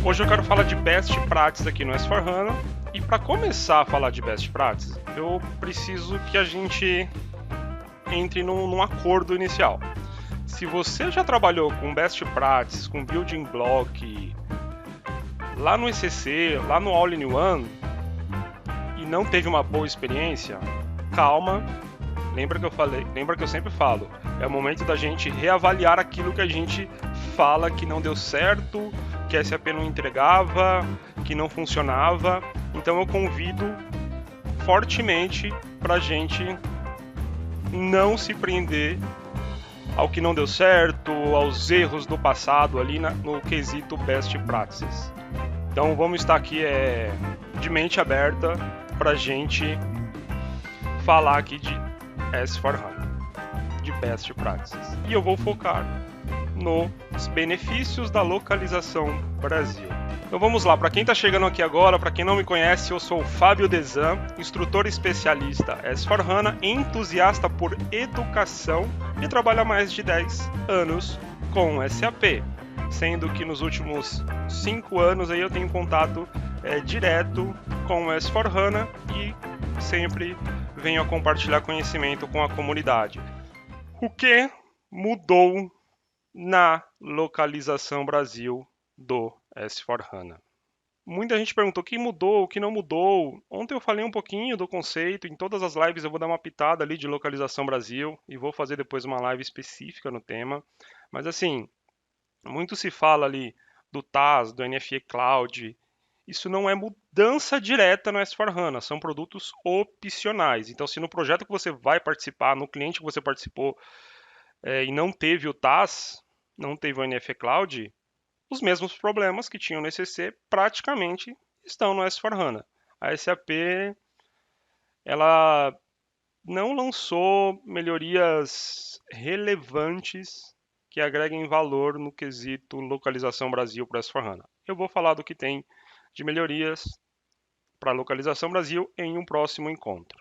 Hoje eu quero falar de Best Practices aqui no S4HANA. E para começar a falar de Best Practices, eu preciso que a gente entre num acordo inicial. Se você já trabalhou com Best Practices, com Building Block, lá no ECC, lá no All-in-One, e não teve uma boa experiência, calma. Lembra que eu sempre falo, é o momento da gente reavaliar aquilo que a gente fala que não deu certo, que a SAP não entregava, que não funcionava. Então eu convido fortemente para a gente não se prender ao que não deu certo, aos erros do passado ali no quesito Best Practices. Então vamos estar aqui de mente aberta para a gente falar aqui de S4HANA, de Best Practices. E eu vou focar nos benefícios da localização Brasil. Então vamos lá, para quem está chegando aqui agora, para quem não me conhece, eu sou o Fábio Desan, instrutor especialista S4HANA, entusiasta por educação e trabalho há mais de 10 anos com SAP, sendo que nos últimos 5 anos aí eu tenho contato direto com o S4HANA e sempre venho a compartilhar conhecimento com a comunidade. O que mudou na localização Brasil do S4HANA? Muita gente perguntou o que mudou, o que não mudou. Ontem eu falei um pouquinho do conceito, em todas as lives eu vou dar uma pitada ali de localização Brasil e vou fazer depois uma live específica no tema. Mas assim, muito se fala ali do TaaS, do NFE Cloud. Isso não é mudança direta no S4HANA, são produtos opcionais. Então, se no projeto que você vai participar, no cliente que você participou, e não teve o TaaS, não teve o NFE Cloud, os mesmos problemas que tinham no ECC praticamente estão no S4HANA. A SAP ela não lançou melhorias relevantes que agreguem valor no quesito localização Brasil para o S4HANA. Eu vou falar do que tem de melhorias para a localização Brasil em um próximo encontro.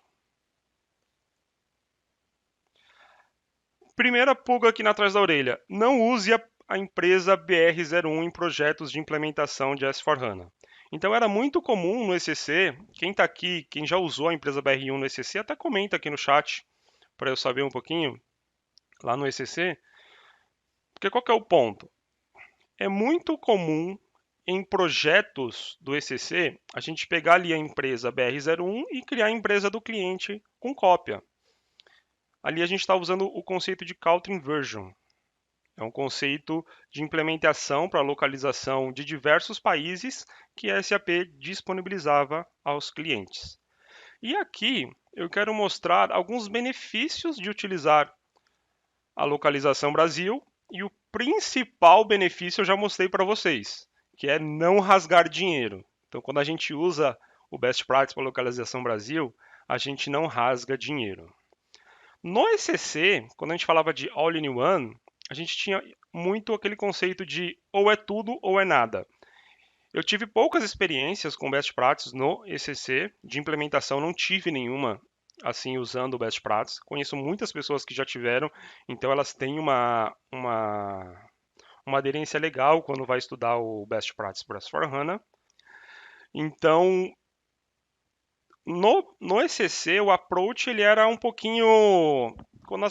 Primeira pulga aqui atrás da orelha. Não use a empresa BR01 em projetos de implementação de S4HANA. Então era muito comum no ECC, quem está aqui, quem já usou a empresa BR1 no ECC, até comenta aqui no chat para eu saber um pouquinho, lá no ECC, porque qual que é o ponto? É muito comum em projetos do ECC a gente pegar ali a empresa BR01 e criar a empresa do cliente com cópia. Ali a gente está usando o conceito de Country Inversion. É um conceito de implementação para localização de diversos países que a SAP disponibilizava aos clientes. E aqui eu quero mostrar alguns benefícios de utilizar a localização Brasil e o principal benefício eu já mostrei para vocês, que é não rasgar dinheiro. Então, quando a gente usa o Best Practice para localização Brasil, a gente não rasga dinheiro. No ECC, quando a gente falava de All-in-One, a gente tinha muito aquele conceito de ou é tudo ou é nada. Eu tive poucas experiências com Best Practices no ECC, de implementação não tive nenhuma assim usando o Best Practices. Conheço muitas pessoas que já tiveram, então elas têm uma aderência legal quando vai estudar o Best Practices para S4HANA. Então, no ECC, o approach ele era um pouquinho. Quando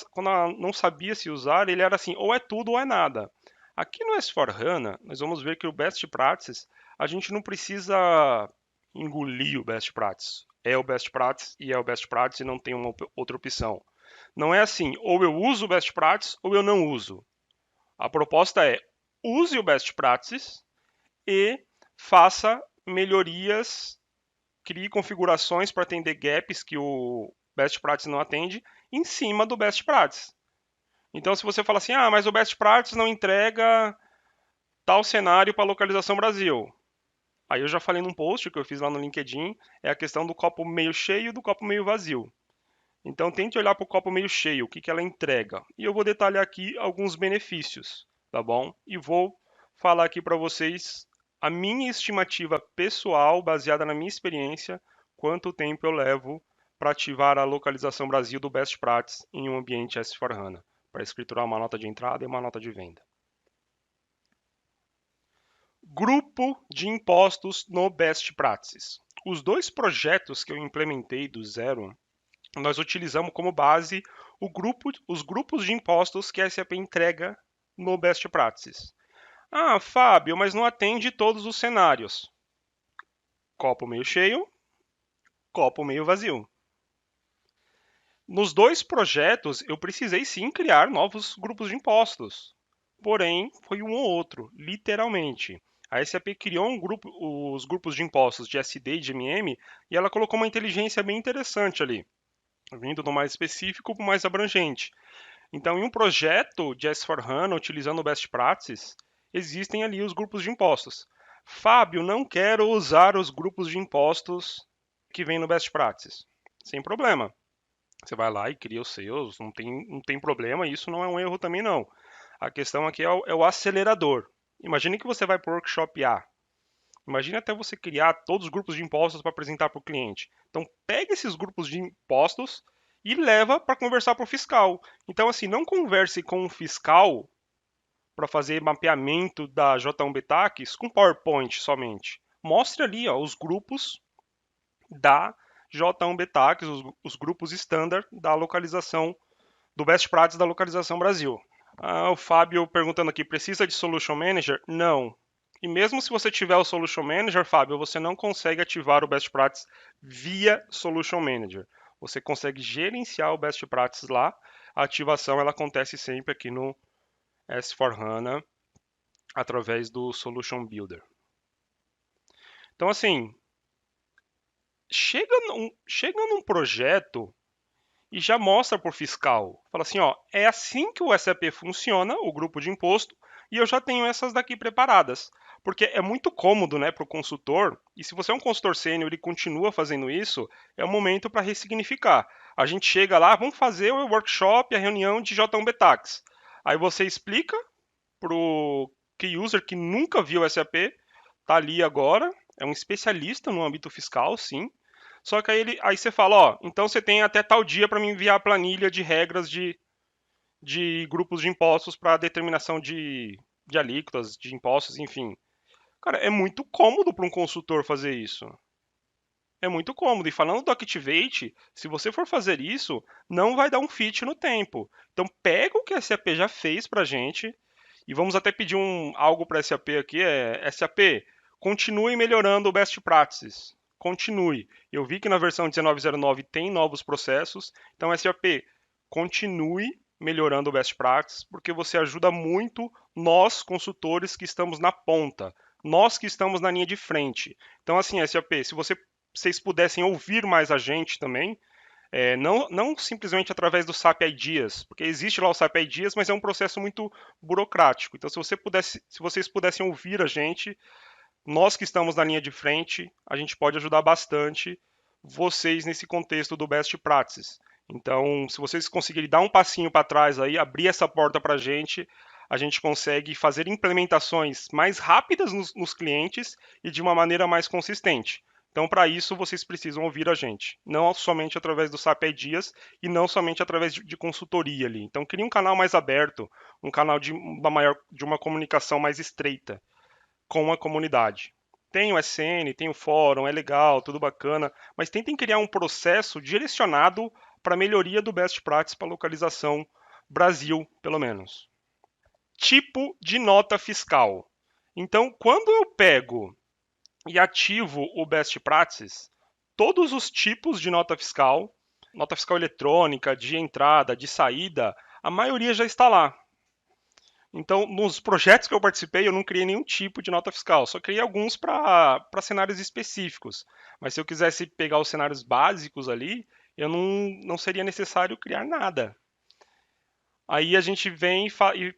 não sabia se usar, ele era assim: ou é tudo ou é nada. Aqui no S4HANA, nós vamos ver que o Best Practices, a gente não precisa engolir o Best Practices. É o Best Practices e é o Best Practices e não tem uma outra opção. Não é assim: ou eu uso o Best Practices ou eu não uso. A proposta é: use o Best Practices e faça melhorias, crie configurações para atender gaps que o Best Practice não atende em cima do Best Practice. Então, se você fala assim, mas o Best Practice não entrega tal cenário para localização Brasil. Aí eu já falei num post que eu fiz lá no LinkedIn, é a questão do copo meio cheio e do copo meio vazio. Então, tente olhar para o copo meio cheio, o que ela entrega. E eu vou detalhar aqui alguns benefícios, tá bom? E vou falar aqui para vocês a minha estimativa pessoal, baseada na minha experiência, quanto tempo eu levo para ativar a localização Brasil do Best Practice em um ambiente S4HANA, para escriturar uma nota de entrada e uma nota de venda. Grupo de impostos no Best Practices. Os dois projetos que eu implementei do zero, nós utilizamos como base os grupos de impostos que a SAP entrega no Best Practices. Ah, Fábio, mas não atende todos os cenários. Copo meio cheio, copo meio vazio. Nos dois projetos, eu precisei sim criar novos grupos de impostos. Porém, foi um ou outro, literalmente. A SAP criou os grupos de impostos de SD e de MM e ela colocou uma inteligência bem interessante ali, vindo do mais específico para o mais abrangente. Então, em um projeto de S4HANA, utilizando o Best Practices, existem ali os grupos de impostos. Fábio, não quero usar os grupos de impostos que vem no Best Practices. Sem problema. Você vai lá e cria os seus, não tem problema, isso não é um erro também não. A questão aqui é o acelerador. Imagine que você vai para o workshop A. Imagine até você criar todos os grupos de impostos para apresentar para o cliente. Então, pega esses grupos de impostos e leva para conversar para o fiscal. Então, assim, não converse com o fiscal para fazer mapeamento da J1B Tax com PowerPoint somente. Mostre ali ó, os grupos da J1B Tax, os grupos standard da localização, do Best Practice da localização Brasil. O Fábio perguntando aqui, precisa de Solution Manager? Não. E mesmo se você tiver o Solution Manager, Fábio, você não consegue ativar o Best Practice via Solution Manager. Você consegue gerenciar o Best Practice lá. A ativação ela acontece sempre aqui no S4HANA através do Solution Builder. Então, assim, chega num projeto e já mostra para o fiscal. Fala assim, ó, é assim que o SAP funciona, o grupo de imposto, e eu já tenho essas daqui preparadas. Porque é muito cômodo né, para o consultor, e se você é um consultor sênior e continua fazendo isso, é o momento para ressignificar. A gente chega lá, vamos fazer o workshop, a reunião de J1B Tax. Aí você explica para o key user que nunca viu o SAP, está ali agora, é um especialista no âmbito fiscal, sim, só que aí você fala, ó, então você tem até tal dia para me enviar a planilha de regras de grupos de impostos para determinação de alíquotas, de impostos, enfim. Cara, é muito cômodo para um consultor fazer isso. É muito cômodo. E falando do Activate, se você for fazer isso, não vai dar um fit no tempo. Então pega o que a SAP já fez para a gente e vamos até pedir algo para a SAP aqui, SAP, continue melhorando o Best Practices. Continue. Eu vi que na versão 1909 tem novos processos, então SAP, continue melhorando o Best Practices, porque você ajuda muito nós, consultores, que estamos na ponta, nós que estamos na linha de frente. Então, assim, SAP, se vocês pudessem ouvir mais a gente também, não simplesmente através do SAP Ideas, porque existe lá o SAP Ideas, mas é um processo muito burocrático. Então, se vocês pudessem ouvir a gente, nós que estamos na linha de frente, a gente pode ajudar bastante vocês nesse contexto do Best Practices. Então, se vocês conseguirem dar um passinho para trás aí, abrir essa porta para a gente consegue fazer implementações mais rápidas nos clientes e de uma maneira mais consistente. Então, para isso, vocês precisam ouvir a gente, não somente através do SAP Dias e não somente através de consultoria ali. Então, crie um canal mais aberto, um canal de uma comunicação mais estreita com a comunidade. Tem o SN, tem o fórum, é legal, tudo bacana, mas tentem criar um processo direcionado para a melhoria do best practice para localização Brasil, pelo menos. Tipo de nota fiscal. Então, quando eu pego e ativo o best practices, todos os tipos de nota fiscal eletrônica, de entrada, de saída, a maioria já está lá. Então, nos projetos que eu participei, eu não criei nenhum tipo de nota fiscal, só criei alguns para cenários específicos. Mas se eu quisesse pegar os cenários básicos ali, eu não seria necessário criar nada. Aí a gente vem e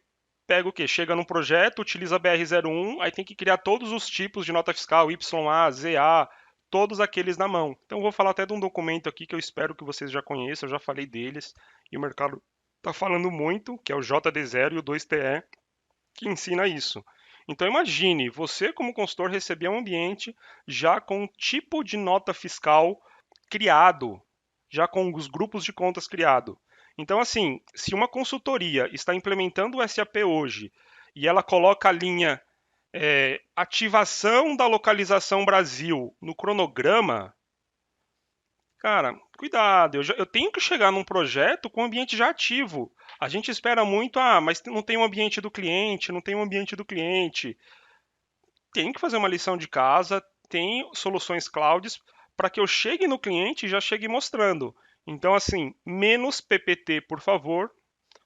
pega o quê? Chega num projeto, utiliza a BR-01, aí tem que criar todos os tipos de nota fiscal, YA, ZA, todos aqueles na mão. Então eu vou falar até de um documento aqui que eu espero que vocês já conheçam, eu já falei deles, e o mercado está falando muito, que é o JD0 e o 2TE, que ensina isso. Então imagine, você como consultor receber um ambiente já com um tipo de nota fiscal criado, já com os grupos de contas criado. Então assim, se uma consultoria está implementando o SAP hoje e ela coloca a linha Ativação da localização Brasil no cronograma, cara, cuidado, eu tenho que chegar num projeto com o ambiente já ativo. A gente espera muito, mas não tem um ambiente do cliente, não tem um ambiente do cliente. Tem que fazer uma lição de casa, tem soluções clouds para que eu chegue no cliente e já chegue mostrando. Então, assim, menos PPT, por favor,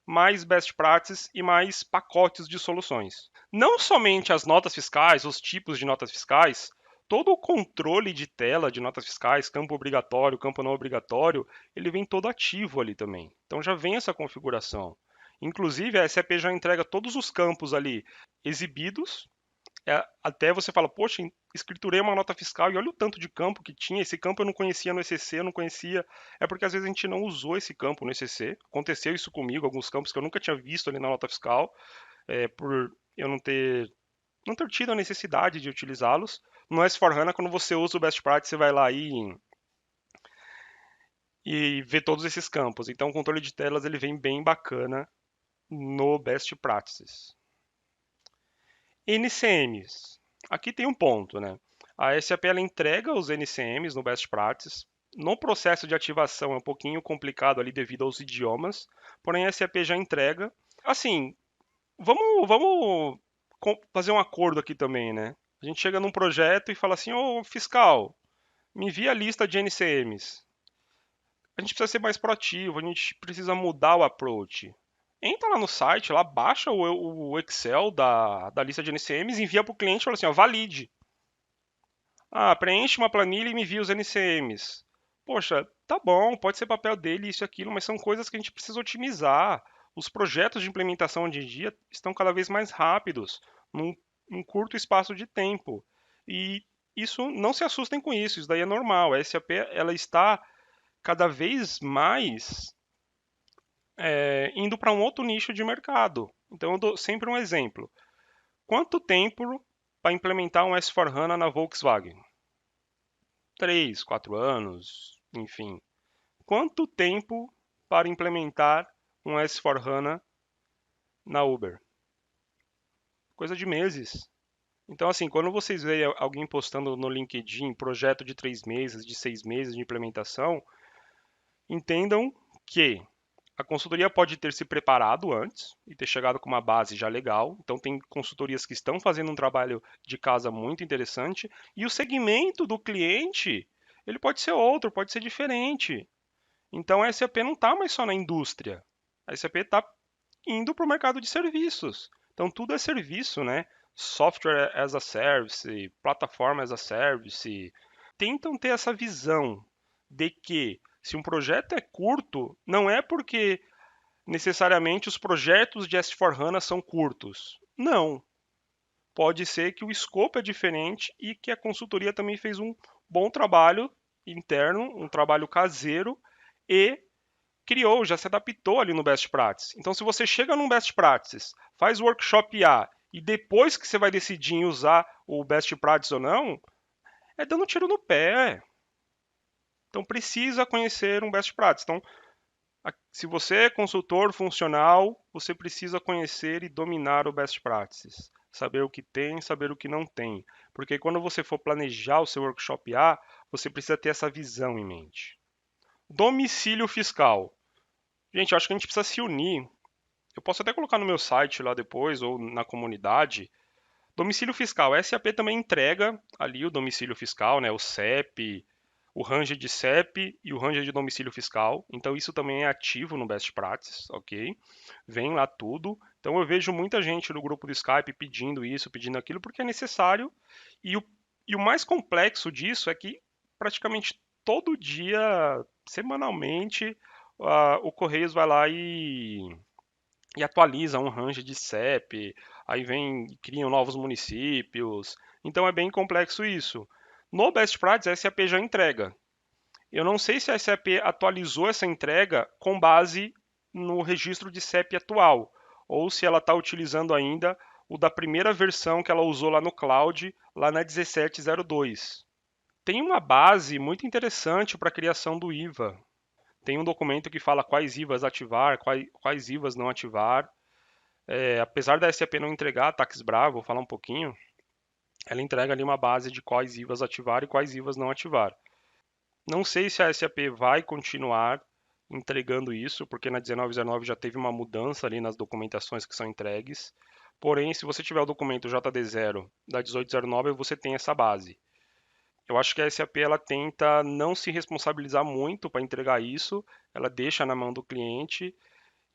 mais best practices e mais pacotes de soluções. Não somente as notas fiscais, os tipos de notas fiscais, todo o controle de tela de notas fiscais, campo obrigatório, campo não obrigatório, ele vem todo ativo ali também. Então já vem essa configuração. Inclusive, a SAP já entrega todos os campos ali exibidos. Até você fala, poxa, escriturei uma nota fiscal e olha o tanto de campo que tinha. Esse campo eu não conhecia no ECC, eu não conhecia. É porque às vezes a gente não usou esse campo no ECC. Aconteceu isso comigo, alguns campos que eu nunca tinha visto ali na nota fiscal, por eu não ter tido a necessidade de utilizá-los. No S4HANA, quando você usa o Best Practice, você vai lá e vê todos esses campos. Então, o controle de telas ele vem bem bacana no Best Practices. NCMs. Aqui tem um ponto, né? A SAP ela entrega os NCMs no Best Practices. No processo de ativação é um pouquinho complicado ali devido aos idiomas, porém a SAP já entrega. Assim, vamos fazer um acordo aqui também, né? A gente chega num projeto e fala assim, ô fiscal, me envia a lista de NCMs. A gente precisa ser mais proativo, a gente precisa mudar o approach. Entra lá no site, lá baixa o Excel da lista de NCMs, envia para o cliente e fala assim, ó, valide. Preenche uma planilha e me envia os NCMs. Poxa, tá bom, pode ser papel dele, isso e aquilo, mas são coisas que a gente precisa otimizar. Os projetos de implementação hoje em dia estão cada vez mais rápidos, num curto espaço de tempo. E isso, não se assustem com isso, isso daí é normal. A SAP ela está cada vez mais indo para um outro nicho de mercado. Então eu dou sempre um exemplo. Quanto tempo para implementar um S4HANA na Volkswagen? 3, 4 anos, enfim. Quanto tempo para implementar um S4HANA na Uber? Coisa de meses. Então, assim, quando vocês veem alguém postando no LinkedIn projeto de 3 meses, de 6 meses de implementação, entendam que a consultoria pode ter se preparado antes e ter chegado com uma base já legal. Então, tem consultorias que estão fazendo um trabalho de casa muito interessante. E o segmento do cliente, ele pode ser outro, pode ser diferente. Então, a SAP não está mais só na indústria. A SAP está indo para o mercado de serviços. Então, tudo é serviço, né? Software as a service, plataforma as a service. Tentam ter essa visão de que se um projeto é curto, não é porque necessariamente os projetos de S4HANA são curtos. Não. Pode ser que o escopo é diferente e que a consultoria também fez um bom trabalho interno, um trabalho caseiro e criou, já se adaptou ali no Best Practice. Então, se você chega num Best Practices, faz o workshop A e depois que você vai decidir em usar o Best Practice ou não, é dando tiro no pé. Então, precisa conhecer um Best Practice. Então, se você é consultor funcional, você precisa conhecer e dominar o Best Practices. Saber o que tem, saber o que não tem. Porque quando você for planejar o seu workshop A, você precisa ter essa visão em mente. Domicílio fiscal. Gente, eu acho que a gente precisa se unir. Eu posso até colocar no meu site lá depois, ou na comunidade. Domicílio fiscal. A SAP também entrega ali o domicílio fiscal, né? O CEP, o ranger de CEP e o ranger de domicílio fiscal. Então isso também é ativo no Best Practices, ok? Vem lá tudo. Então eu vejo muita gente no grupo do Skype pedindo isso, pedindo aquilo, porque é necessário. E o mais complexo disso é que praticamente todo dia, semanalmente, o Correios vai lá e atualiza um range de CEP, aí vem criam novos municípios. Então é bem complexo isso. No Best Practices, a SAP já entrega. Eu não sei se a SAP atualizou essa entrega com base no registro de CEP atual, ou se ela está utilizando ainda o da primeira versão que ela usou lá no cloud, lá na 1702. Tem uma base muito interessante para a criação do IVA. Tem um documento que fala quais IVAs ativar, quais IVAs não ativar. Apesar da SAP não entregar a Tax Bravo, vou falar um pouquinho. ela entrega ali uma base de quais IVAs ativar e quais IVAs não ativar. Não sei se a SAP vai continuar entregando isso, porque na 1909 já teve uma mudança ali nas documentações que são entregues. Porém, se você tiver o documento JD0 da 1809, você tem essa base. Eu acho que a SAP ela tenta não se responsabilizar muito para entregar isso, ela deixa na mão do cliente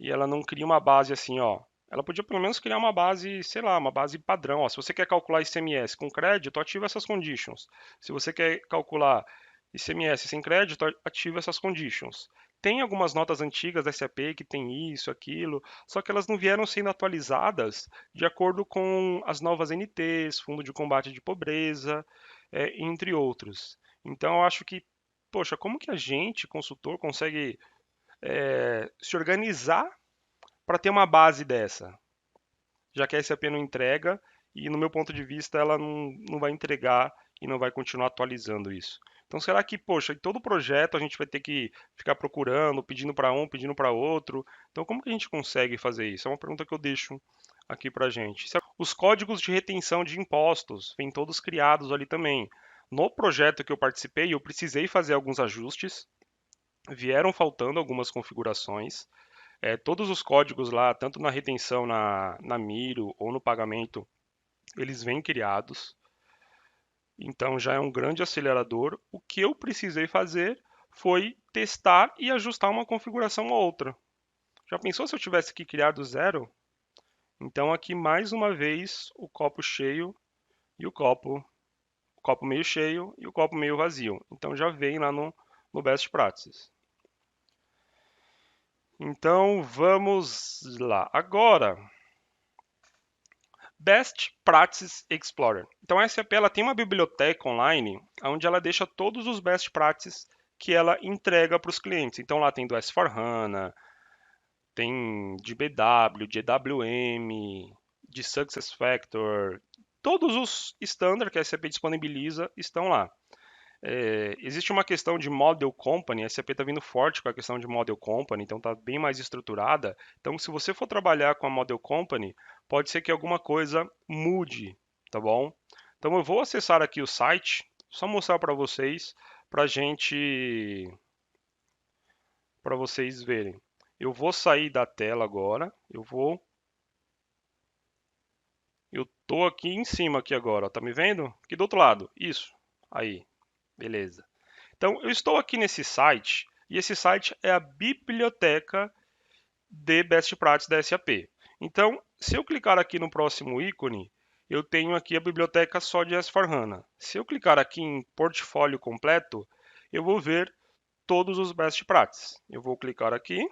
e ela não cria uma base assim, ó. Ela podia pelo menos criar uma base, sei lá, uma base padrão. Ó. Se você quer calcular ICMS com crédito, ativa essas conditions. Se você quer calcular ICMS sem crédito, ativa essas conditions. Tem algumas notas antigas da SAP que tem isso, aquilo, só que elas não vieram sendo atualizadas de acordo com as novas NTs, Fundo de Combate de Pobreza, entre outros. Então, eu acho que, poxa, como que a gente, consultor, consegue se organizar para ter uma base dessa, já que a SAP não entrega e, no meu ponto de vista, ela não vai entregar e não vai continuar atualizando isso. Então, será que, poxa, em todo projeto a gente vai ter que ficar procurando, pedindo para um, pedindo para outro? Então, como que a gente consegue fazer isso? É uma pergunta que eu deixo aqui para a gente. Os códigos de retenção de impostos vêm todos criados ali também. No projeto que eu participei, eu precisei fazer alguns ajustes, vieram faltando algumas configurações. Todos os códigos lá, tanto na retenção na Miro ou no pagamento, eles vêm criados. Então já é um grande acelerador. O que eu precisei fazer foi testar e ajustar uma configuração ou outra. Já pensou se eu tivesse que criar do zero? Então aqui mais uma vez o copo cheio e o copo meio cheio e o copo meio vazio. Então já vem lá no Best Practices. Então vamos lá. Agora, Best Practices Explorer. Então a SAP ela tem uma biblioteca online onde ela deixa todos os best practices que ela entrega para os clientes. Então lá tem do S4HANA, tem de BW, de EWM, de SuccessFactors, todos os standards que a SAP disponibiliza estão lá. Existe uma questão de Model Company, a SAP está vindo forte com a questão de Model Company, então está bem mais estruturada. Então, se você for trabalhar com a Model Company, pode ser que alguma coisa mude, tá bom? Então, eu vou acessar aqui o site, só mostrar para gente, para vocês verem. Eu vou sair da tela agora, eu tô aqui em cima aqui agora, ó, tá me vendo? Aqui do outro lado, isso, aí, beleza. Então, eu estou aqui nesse site e esse site é a biblioteca de Best Practices da SAP. Então, se eu clicar aqui no próximo ícone, eu tenho aqui a biblioteca só de S4HANA. Se eu clicar aqui em portfólio completo, eu vou ver todos os Best Practices. Eu vou clicar aqui.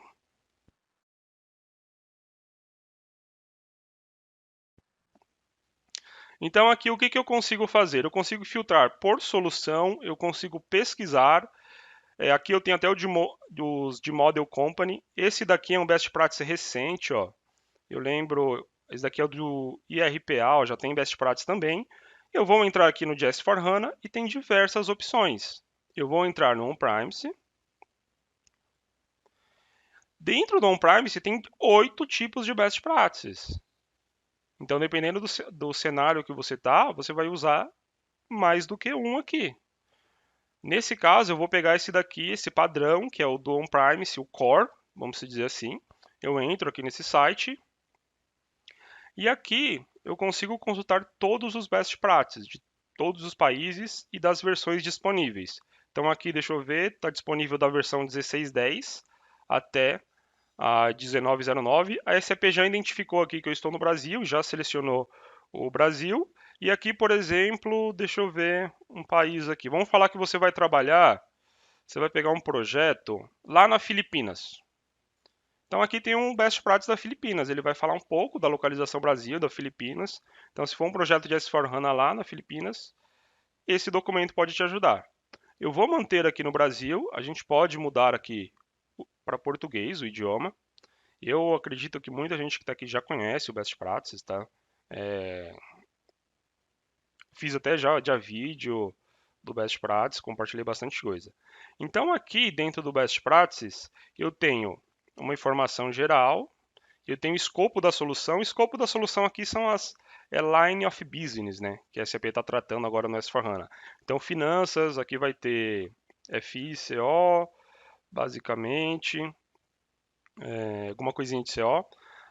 Então, aqui o que eu consigo fazer? Eu consigo filtrar por solução, eu consigo pesquisar. Aqui eu tenho até dos de Model Company. Esse daqui é um best practice recente, ó. Eu lembro, esse daqui é o do IRPA, ó, já tem best practice também. Eu vou entrar aqui no S4HANA e tem diversas opções. Eu vou entrar no On-Premise. Dentro do On-Premise tem 8 tipos de best practices. Então, dependendo do cenário que você está, você vai usar mais do que um aqui. Nesse caso, eu vou pegar esse daqui, esse padrão, que é o do On-Premise, o Core, vamos dizer assim. Eu entro aqui nesse site e aqui eu consigo consultar todos os best practices de todos os países e das versões disponíveis. Então aqui, deixa eu ver, está disponível da versão 16.10 até a 19.09. A SAP já identificou aqui que eu estou no Brasil, já selecionou o Brasil. E aqui, por exemplo, deixa eu ver um país aqui. Vamos falar que você vai trabalhar, você vai pegar um projeto lá na Filipinas. Então aqui tem um Best Practice da Filipinas. Ele vai falar um pouco da localização Brasil, da Filipinas. Então, se for um projeto de S4HANA lá na Filipinas, esse documento pode te ajudar. Eu vou manter aqui no Brasil. A gente pode mudar aqui para português, o idioma. Eu acredito que muita gente que está aqui já conhece o Best Practices, tá? Fiz até já vídeo do Best Practices, compartilhei bastante coisa. Então aqui dentro do Best Practices, eu tenho uma informação geral, eu tenho o escopo da solução. O escopo da solução aqui são é Line of Business, né? Que a SAP está tratando agora no S4HANA. Então, finanças, aqui vai ter FI, CO, basicamente, alguma coisinha de CO.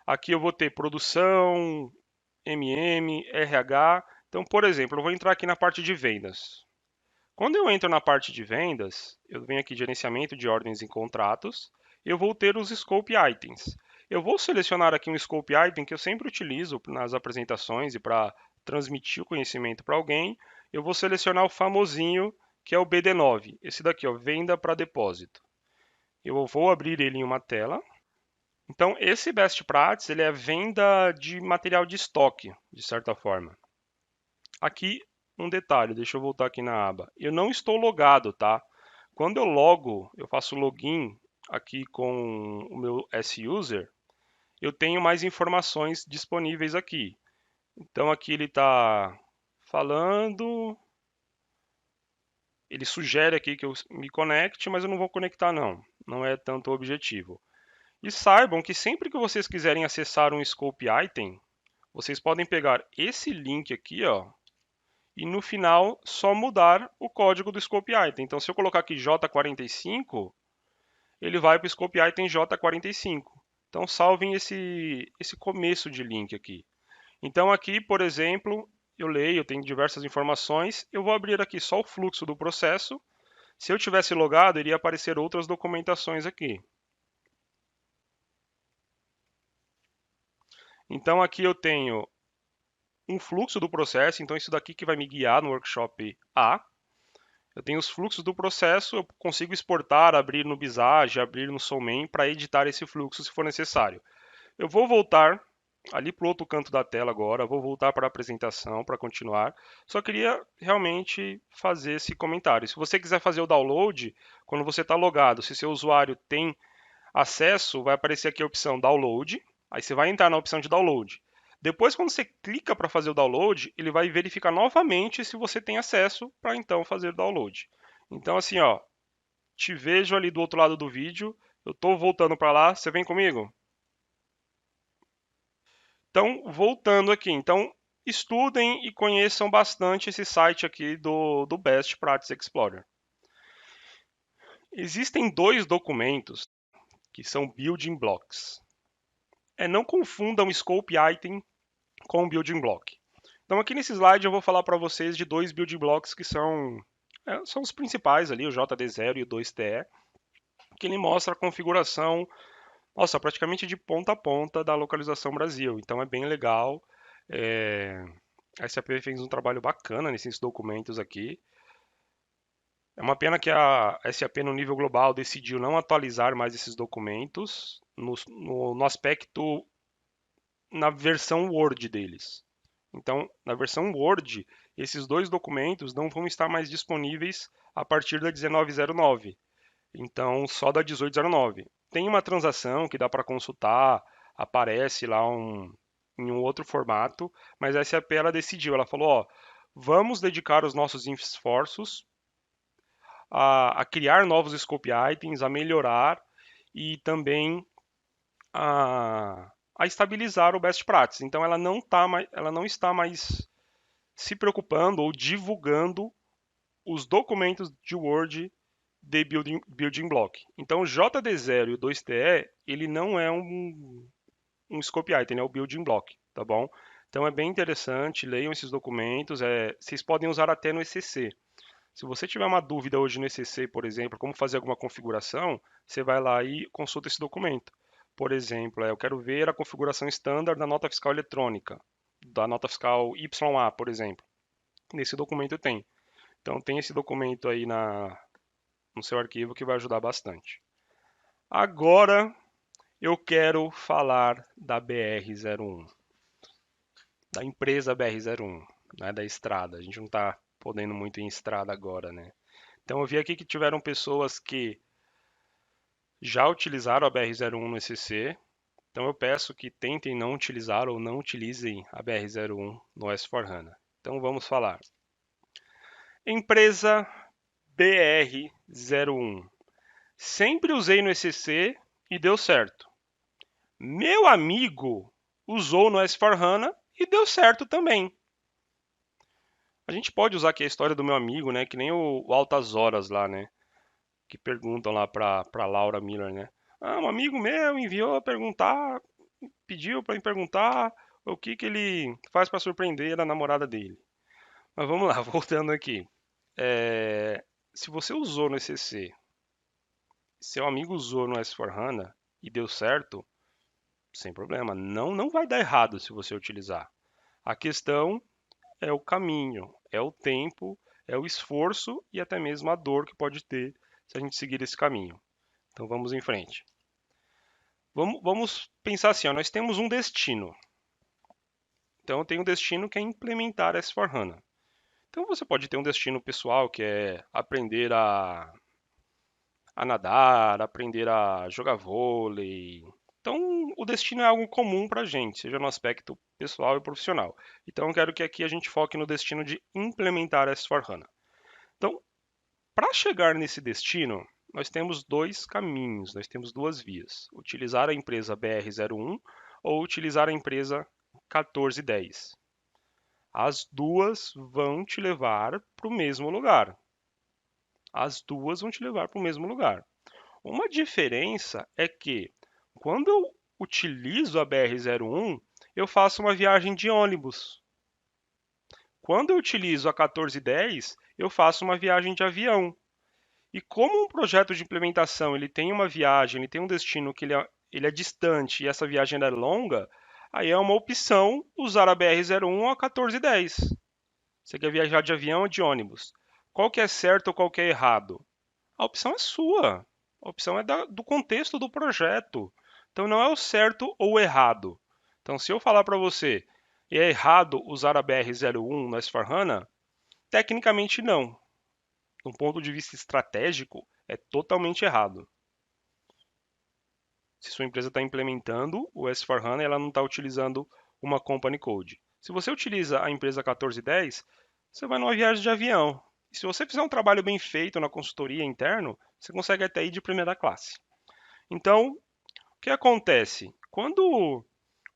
Aqui eu vou ter produção, MM, RH. Então, por exemplo, eu vou entrar aqui na parte de vendas. Quando eu entro na parte de vendas, eu venho aqui de gerenciamento de ordens e contratos, eu vou ter os scope items. Eu vou selecionar aqui um scope item que eu sempre utilizo nas apresentações e para transmitir o conhecimento para alguém. Eu vou selecionar o famosinho que é o BD9. Esse daqui, ó, venda para depósito. Eu vou abrir ele em uma tela. Então, esse Best Practice ele é venda de material de estoque, de certa forma. Aqui um detalhe, deixa eu voltar aqui na aba. Eu não estou logado, tá? Quando eu faço login aqui com o meu S-User, eu tenho mais informações disponíveis aqui. Então aqui ele está falando, ele sugere aqui que eu me conecte, mas eu não vou conectar não. Não é tanto o objetivo. E saibam que sempre que vocês quiserem acessar um Scope Item, vocês podem pegar esse link aqui, ó, e no final só mudar o código do Scope Item. Então, se eu colocar aqui J45, ele vai para o Scope Item J45. Então, salvem esse começo de link aqui. Então, aqui, por exemplo, eu leio, eu tenho diversas informações, eu vou abrir aqui só o fluxo do processo. Se eu tivesse logado, iria aparecer outras documentações aqui. Então, aqui eu tenho um fluxo do processo, então isso daqui que vai me guiar no workshop A. Eu tenho os fluxos do processo, eu consigo exportar, abrir no Visage, abrir no Soulman para editar esse fluxo se for necessário. Eu vou voltar ali para o outro canto da tela agora, vou voltar para a apresentação para continuar. Só queria realmente fazer esse comentário. Se você quiser fazer o download, quando você está logado, se seu usuário tem acesso, vai aparecer aqui a opção download, aí você vai entrar na opção de download. Depois, quando você clica para fazer o download, ele vai verificar novamente se você tem acesso para então fazer o download. Então, assim, ó, te vejo ali do outro lado do vídeo, eu estou voltando para lá, você vem comigo? Então, voltando aqui, então estudem e conheçam bastante esse site aqui do Best Practice Explorer. Existem dois documentos que são building blocks. Não confundam Scope Item com Building Block. Então aqui nesse slide eu vou falar para vocês de dois Building Blocks que são os principais ali, o JD0 e o 2TE, que ele mostra a configuração, nossa, praticamente de ponta a ponta da localização Brasil. Então é bem legal. A SAP fez um trabalho bacana nesses documentos aqui. É uma pena que a SAP no nível global decidiu não atualizar mais esses documentos no aspecto na versão Word deles. Então, na versão Word, esses dois documentos não vão estar mais disponíveis a partir da 1909. Então, só da 1809. Tem uma transação que dá para consultar, aparece lá em um outro formato, mas a SAP ela decidiu, ela falou, ó, vamos dedicar os nossos esforços a criar novos scope items, a melhorar e também a estabilizar o best practice. Então ela não está mais se preocupando ou divulgando os documentos de Word de building block. Então o JD0 e o 2TE, ele não é um scope item, é o building block, tá bom? Então é bem interessante, leiam esses documentos, vocês podem usar até no ECC. Se você tiver uma dúvida hoje no ECC, por exemplo, como fazer alguma configuração, você vai lá e consulta esse documento. Por exemplo, eu quero ver a configuração standard da nota fiscal eletrônica, da nota fiscal YA, por exemplo. Nesse documento tem. Então tem esse documento aí no seu arquivo que vai ajudar bastante. Agora eu quero falar da BR-01, da empresa BR-01, né, da estrada. A gente não está podendo muito ir em estrada agora, né? Então eu vi aqui que tiveram pessoas que já utilizaram a BR-01 no ECC. Então eu peço que tentem não utilizar ou não utilizem a BR-01 no S4HANA. Então vamos falar. Empresa BR-01. Sempre usei no ECC e deu certo. Meu amigo usou no S4HANA e deu certo também. A gente pode usar aqui a história do meu amigo, né? Que nem o Altas Horas lá, né? Que perguntam lá pra Laura Miller, né? Ah, um amigo meu enviou a perguntar, pediu para me perguntar o que que ele faz para surpreender a namorada dele. Mas vamos lá, voltando aqui. É, se você usou no ECC, seu amigo usou no S4HANA e deu certo, sem problema. Não vai dar errado se você utilizar. A questão é o caminho, é o tempo, é o esforço e até mesmo a dor que pode ter se a gente seguir esse caminho. Então vamos em frente. Vamos pensar assim, ó, nós temos um destino. Então eu tenho um destino que é implementar S4HANA. Então você pode ter um destino pessoal que é aprender a nadar, aprender a jogar vôlei. Então o destino é algo comum para a gente, seja no aspecto pessoal e profissional. Então eu quero que aqui a gente foque no destino de implementar S4HANA. Então, para chegar nesse destino, nós temos dois caminhos, nós temos duas vias: utilizar a empresa BR01 ou utilizar a empresa 1410. As duas vão te levar para o mesmo lugar. As duas vão te levar para o mesmo lugar. Uma diferença é que quando eu utilizo a BR01, eu faço uma viagem de ônibus. Quando eu utilizo a 1410, eu faço uma viagem de avião. E como um projeto de implementação ele tem uma viagem, ele tem um destino que ele é distante e essa viagem é longa, aí é uma opção usar a BR01 ou a 1410. Você quer viajar de avião ou de ônibus? Qual que é certo ou qual que é errado? A opção é sua. A opção é do contexto do projeto. Então não é o certo ou o errado. Então se eu falar para você é errado usar a BR01 no S4HANA, tecnicamente não. De um ponto de vista estratégico, é totalmente errado. Se sua empresa está implementando o S4HANA e ela não está utilizando uma company code. Se você utiliza a empresa 1410, você vai numa viagem de avião. E se você fizer um trabalho bem feito na consultoria interno, você consegue até ir de primeira classe. Então, o que acontece? Quando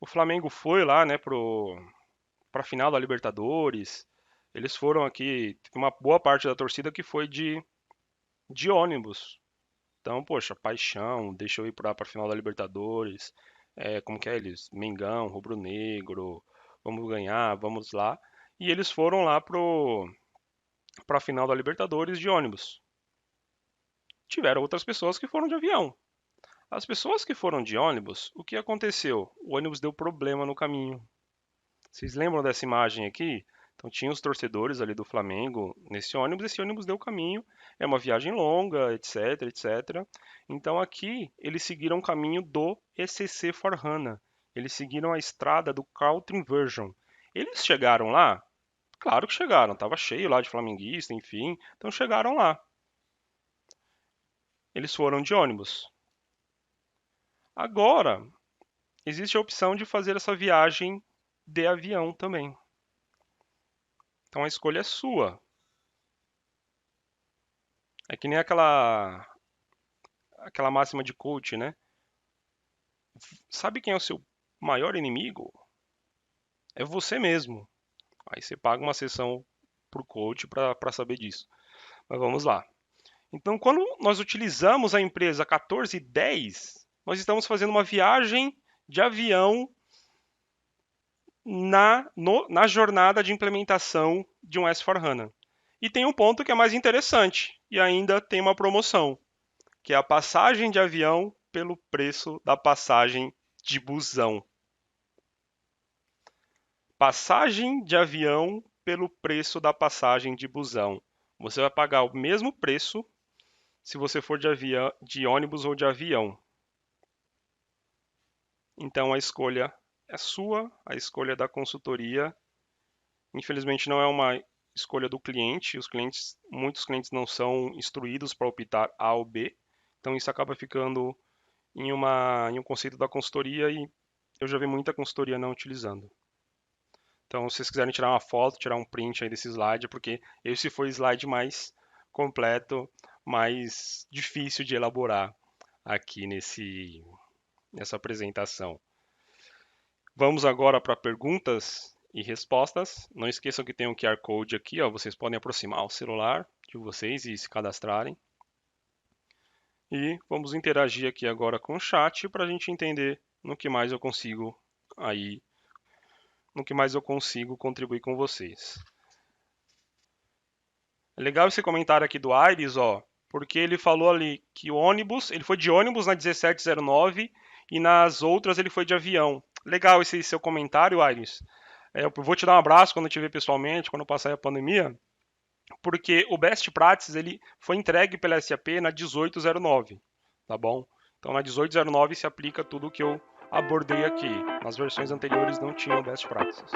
o Flamengo foi lá, né, para a final da Libertadores, eles foram aqui, uma boa parte da torcida que foi de ônibus. Então, poxa, paixão, deixa eu ir para a final da Libertadores. Como que é eles? Mengão, rubro-negro, vamos ganhar, vamos lá. E eles foram lá para a final da Libertadores de ônibus. Tiveram outras pessoas que foram de avião. As pessoas que foram de ônibus, o que aconteceu? O ônibus deu problema no caminho. Vocês lembram dessa imagem aqui? Então tinha os torcedores ali do Flamengo nesse ônibus, esse ônibus deu caminho, é uma viagem longa, etc, etc. Então aqui eles seguiram o caminho do ECC for HANA. Eles seguiram a estrada do Caltrim Version. Eles chegaram lá? Claro que chegaram, estava cheio lá de flamenguista, enfim, então chegaram lá. Eles foram de ônibus. Agora, existe a opção de fazer essa viagem de avião também. Então a escolha é sua. É que nem aquela máxima de coach, né? Sabe quem é o seu maior inimigo? É você mesmo. Aí você paga uma sessão pro coach para saber disso. Mas vamos lá. Então, quando nós utilizamos a empresa 1410, nós estamos fazendo uma viagem de avião na jornada de implementação de um S4HANA. E tem um ponto que é mais interessante, e ainda tem uma promoção, que é a passagem de avião pelo preço da passagem de busão. Passagem de avião pelo preço da passagem de busão. Você vai pagar o mesmo preço se você for de ônibus ou de avião. Então a escolha é sua, a escolha é da consultoria. Infelizmente não é uma escolha do cliente. Muitos clientes não são instruídos para optar A ou B. Então isso acaba ficando em um conceito da consultoria e eu já vi muita consultoria não utilizando. Então, se vocês quiserem tirar uma foto, tirar um print aí desse slide, porque esse foi o slide mais completo, mais difícil de elaborar aqui nessa apresentação. Vamos agora para perguntas e respostas. Não esqueçam que tem um QR Code aqui, ó. Vocês podem aproximar o celular de vocês e se cadastrarem. E vamos interagir aqui agora com o chat para a gente entender no que mais eu consigo contribuir com vocês. É legal esse comentário aqui do Aires, ó, porque ele falou ali que o ônibus, ele foi de ônibus na 1709 e nas outras ele foi de avião. Legal esse seu comentário, Aires. Eu vou te dar um abraço quando eu te ver pessoalmente, quando passar a pandemia, porque o Best Practices ele foi entregue pela SAP na 1809, tá bom? Então na 1809 se aplica tudo o que eu abordei aqui. Nas versões anteriores não tinha o Best Practices.